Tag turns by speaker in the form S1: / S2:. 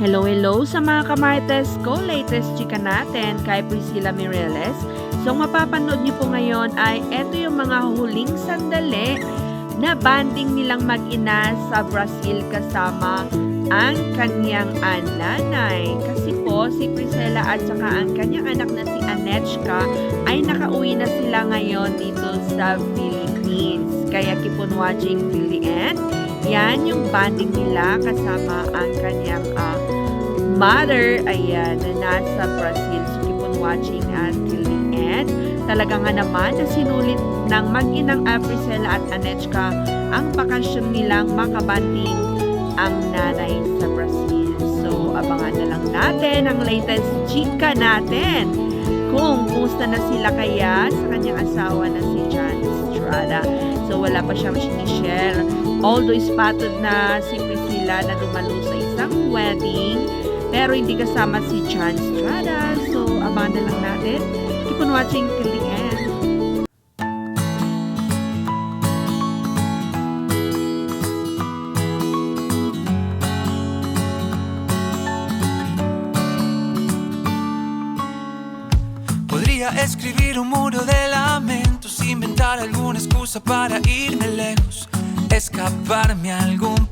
S1: Hello, hello sa mga kamarites ko. Latest chika natin kay Priscilla Mireles. So, mapapanood niyo po ngayon ay eto yung mga huling sandali na banding nilang mag-ina sa Brazil kasama ang kanyang nanay. Kasi po, si Priscilla at saka ang kanyang anak na si Anechka ay nakauwi na sila ngayon dito sa Philippines. Kaya keep on watching till the end. Yan yung banding nila kasama ang kanyang mother, ayan, na nasa Brazil. So keep on watching until the end. Talaga nga naman na sinulit ng mag-inang Priscilla at Anechka ang bakasyon nilang makabanding ang nanay sa Brazil. So abangan na lang natin ang latest chika natin kung kumusta na sila kaya sa kanyang asawa na si Jan Estrada. So wala pa siyang sinishare. Although ispatod na si Priscilla na dumalo sa isang wedding, pero hindi kasama si Jan Estrada. So abangan na lang natin. Keep on watching till the end.
S2: Podría escribir un muro de lamentos, inventar alguna excusa para irme lejos, escaparme a algún